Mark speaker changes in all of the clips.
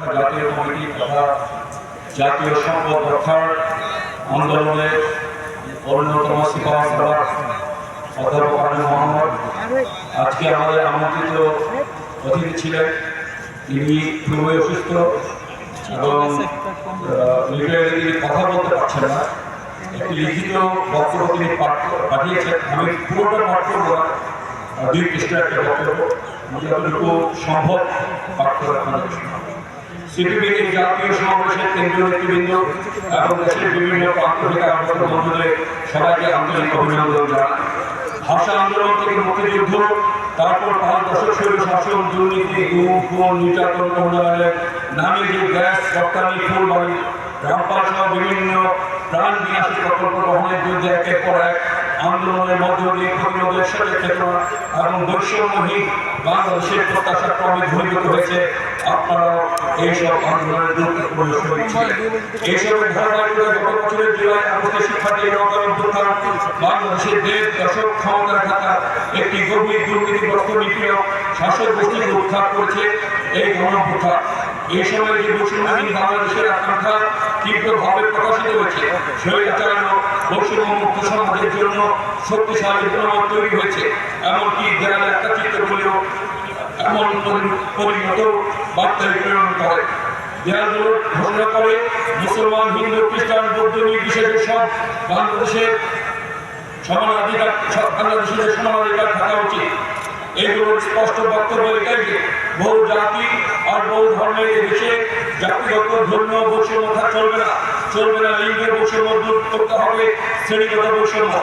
Speaker 1: জাতীয় কমিটি তথা জাতীয় সম্পদ রক্ষার আন্দোলনের অন্যতম সিপাহ সালার অধ্যাপক আমির মোহাম্মদ আজকে আমাদের আমন্ত্রিত অতিথি ছিলেন। তিনি খুবই অসুস্থ এবং তিনি কথা বলতে পারছেন না। একটি লিখিত বক্তব্য তিনি পাঠিয়েছেন। আমি পুরোটা পাঠ করব না, 2 পৃষ্ঠার একটা বক্তব্য যতটুকু সম্ভব পাঠ করে আপনাদের সিপিবির এই জাতীয় সমাবেশের কেন্দ্রীয় নেতৃবৃন্দ এবং দেশের বিভিন্ন প্রান্ত থেকে আগত বন্ধুদের সবাইকে আন্তরিক অভিনন্দন জানাই। ভাষা আন্দোলন থেকে মুক্তিযুদ্ধ, তারপর 5 দশক শৈল শাসন, দুর্নীতি, গুম, খুন, নির্যাতন, উন্নয়নের নামে যে গ্যাস রপ্তানি, ফুলবাড়ি, রামপাল সহ বিভিন্ন প্রাণ বিনাশী প্রকল্প গ্রহণের বিরুদ্ধে একের পর এক আন্দোলনের মধ্য দিয়ে প্রতিরোধের সাথে চেতনা এবং বৈষম্যহীন বাংলাদেশের প্রত্যাশা ক্রমে ঘনীভূত হয়েছে। আপনারা এইসব আন্দোলনের গুরুত্বপূর্ণ শহীদ ছিলেন। এইসবের ধারাবাহিকতায় গত বছরের জুলাই আগস্টে শিক্ষার্থী অভ্যুত্থান বাংলাদেশের 1.5 দশক ক্ষমতায় থাকা একটি গভীর দুর্নীতিগ্রস্ত নিপীড়ক শাসক গোষ্ঠীকে উৎখাত করেছে এই গণঅভ্যুত্থান। এই সময় যে বৈষম্যহীন বাংলাদেশের আকাঙ্ক্ষা তীব্রভাবে প্রকাশিত হয়েছে, স্বৈরাচারণ বৈষম্যমুক্ত সমাজের জন্য শক্তিশালী জনমত তৈরি হয়েছে। এমনকি দেয়ালে একটা চিত্র করলেও এমন পরিণত বার্তায় প্রেরণ করে। দেয়ালগুলো ঘোষণা করে মুসলমান, হিন্দু, খ্রিস্টান, বৌদ্ধ নির্বিশেষে সব বাংলাদেশের সমানাধিকার থাকা উচিত। এইগুলোর স্পষ্ট বক্তব্য এটাই যে বহু জাতি আর বহু ধর্মের দেশে জাতিগত ধর্মীয় বৈষম্য চলবে না। লিঙ্গের বৈষম্য দূর করতে হবে, শ্রেণীগত বৈষম্য।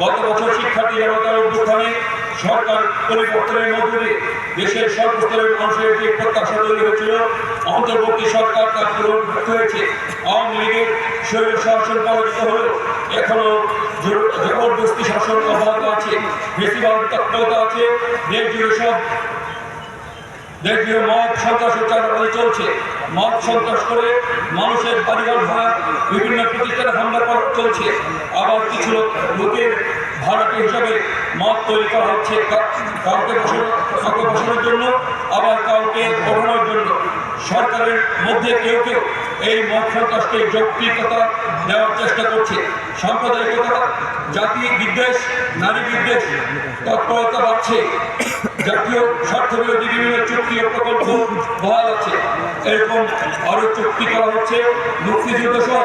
Speaker 1: গত বছর শিক্ষার্থী জনতার অভ্যুত্থানে সরকার পরিবর্তনের মধ্য দিয়ে দেশের সর্বস্তরের মানুষের যে প্রত্যাশা তৈরি হয়েছিল, অন্তর্বর্তী সরকার তা পূরণ করতে হয়েছে। আওয়ামী লীগের স্বৈর শাসন পরাজিত হলেও এখনো জবরদস্তি শাসন অব্যাহত আছে, বেশিরভাগ তৎপরতা আছে। দেশ জুড়ে মদ সন্ত্রাস চাঁদাবাজি চলছে। মদ সন্ত্রাস করে মানুষের বাড়িঘর ভাড়া, বিভিন্ন প্রতিষ্ঠানে হামলা করা চলছে। আবার কিছু লোকের ভাড়াটি হিসাবে মদ তৈরি করা হচ্ছে, কাউকে বসানোর জন্য, আবার কাউকে ওঠানোর জন্য। সরকারের মধ্যে কেউ এই মদ সন্ত্রাসকে যৌক্তিকতা দেওয়ার চেষ্টা করছে। সাম্প্রদায়িকতা, জাতি বিদ্বেষ, নারী বিদ্বেষ তৎপরতা বাড়ছে। জাতীয় স্বার্থবিরোধী বিভিন্ন চুক্তি ও প্রকল্প বহাল আছে। এরকম আরো চুক্তি করা হচ্ছে। মুক্তিযুদ্ধ সহ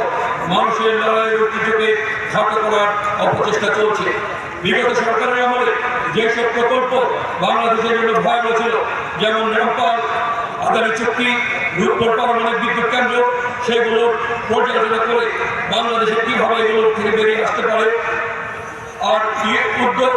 Speaker 1: মানুষের লড়াইয়ের ঐতিহ্যকে খাটো করার অপচেষ্টা চলছে। বিগত সরকারের আমলে যেসব প্রকল্প বাংলাদেশের জন্য ভয়াবহ ছিল, যেমন রামপাল, আদানি চুক্তি, রূপপুর পারমাণবিক বিদ্যুৎ কেন্দ্র, সেগুলো পর্যালোচনা করে বাংলাদেশে কিভাবে এগুলো থেকে বেরিয়ে আসতে পারে আর উদ্যোগ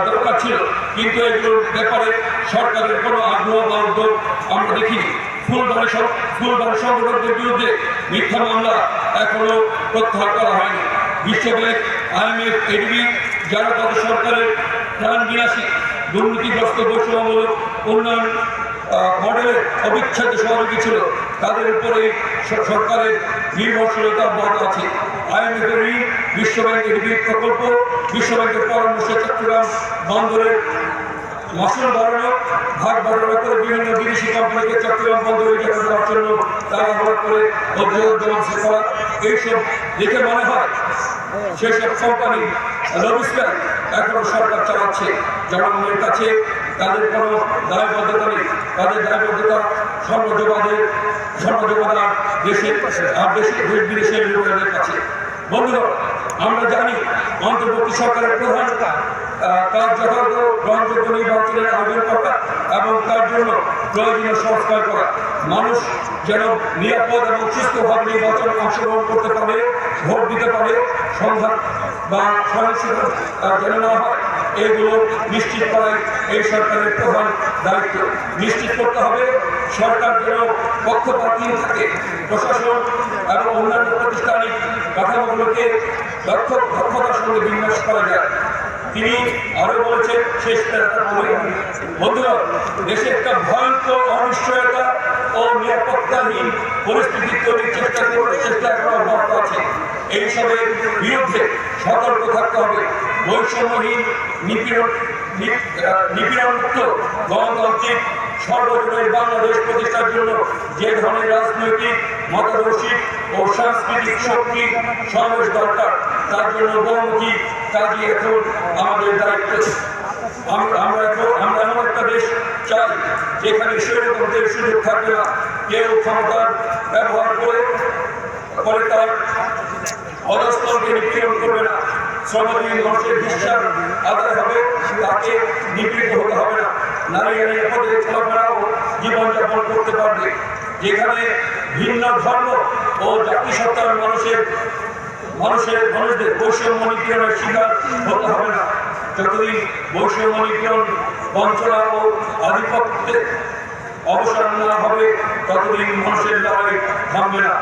Speaker 1: দরকার ছিল, কিন্তু এগুলোর ব্যাপারে সরকারের কোনো আগ্রহ বা উদ্যোগ আমরা দেখিনি। ফুলবাড়ি সংগঠনদের বিরুদ্ধে মিথ্যা মামলা এখনো প্রত্যাহার করা হয়নি। বিশ্বব্যাংক, IMF, ADB যারা তাদের সরকারের প্রাণ বিনাশী দুর্নীতিগ্রস্ত বৈষম্যমূলক উন্নয়ন মডেলের অবিচ্ছেদ্য সহযোগী ছিল, তাদের উপরে সরকারের নির্ভরশীলতা অব্যাহত আছে। IMF এর ঋণ, বিশ্বব্যাংক, ADB প্রকল্প, বিশ্বব্যাংকের পরামর্শে চট্টগ্রাম বন্দরের মাসুল বাড়ানো, ভাগ বাড়ানো করে বিভিন্ন বিদেশি কোম্পানিকে চট্টগ্রাম বন্দরে জায়গা দেওয়ার জন্য তারা করে করা। এইসব দেখে মনে হয় সেসব কোম্পানি লবিস্টরা এখনো সরকার চালাচ্ছে। জনগণের কাছে তাদের কোনো দায়বদ্ধতা নেই। তাদের দায়বদ্ধতা সমাজবাদ দেশের বিদেশের লোকেদের কাছে। বন্ধুরা, আমরা জানি অন্তর্বর্তী সরকারের প্রধান কাজ যথাযথ গ্রহণযোগ্য নির্বাচনের আয়োজন করা এবং তার জন্য প্রয়োজনীয় সংস্কার করা। মানুষ যেন নিরাপদ এবং সুস্থভাবে নির্বাচনে অংশগ্রহণ করতে পারে, ভোট দিতে পারে, সংঘাত বা সহিংসতা যেন না হয়, এগুলো নিশ্চিত করাই এই সরকারের প্রধান দায়িত্ব। নিশ্চিত করতে হবে সরকার যেন পক্ষপাতহীন থাকে, প্রশাসন এবং অন্যান্য প্রাতিষ্ঠানিক কাঠামোগুলোকে দক্ষতার সঙ্গে বিন্যাস করা যায়। তিনি আরো বলেছেন, শেষ বন্ধুরা, দেশে একটা ভয়ঙ্কর অনিশ্চয়তা ও নিরাপত্তাহীন পরিস্থিতি তৈরির চেষ্টা এখন অব্যাহত আছে। এইসবের বিরুদ্ধে সতর্ক থাকতে হবে। বৈষম্যহীন, নিপীড়নমুক্ত, গণতান্ত্রিক সর্বজনীন বাংলাদেশ প্রতিষ্ঠার জন্য যে ধরনের রাজনৈতিক মতাদর্শিক ও সাংস্কৃতিক শক্তি সমাবেশ দরকার, তার জন্য বহুমুখী কাজই এখন আমাদের দায়িত্ব। আমরা এমন একটা দেশ চাই যেখানে স্বৈরতন্ত্রের সুযোগ থাকবে না, কেউ ক্ষমতার ব্যবহার করে তার অধস্তনকে নিপীড়ন করবে না, শ্রমজীবী মানুষের বিশ্বাস আদায় হবে, তাকে নিপীড়িত হতে হবে না, নারীরা নিরাপদে চলাফেরা ও জীবনযাপন করতে পারবে, যেখানে ভিন্ন ধর্ম ও জাতিসত্তার মানুষদের বৈষম্য নিপীড়নের শিকার হতে হবে না। যতদিন বৈষম্য নিপীড়ন, বঞ্চনা ও আধিপত্যের অবসান না হবে, ততদিন মানুষের লড়াই থামবে না,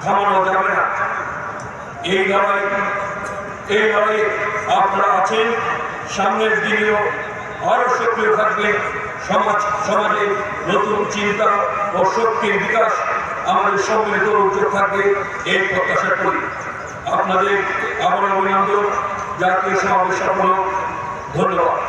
Speaker 1: থামানো যাবে না। এই লড়াইয়ে আপনারা আছেন, সামনের দিনেও আরো সক্রিয় থাকবেন। সমাজে নতুন চিন্তা ও শক্তির বিকাশ আমাদের সম্মিলিত উদ্যোগ থাকবে, এই প্রত্যাশা করি। আপনাদের আবার অভিনন্দন। জাতীয় সমাবেশ সফল। ধন্যবাদ।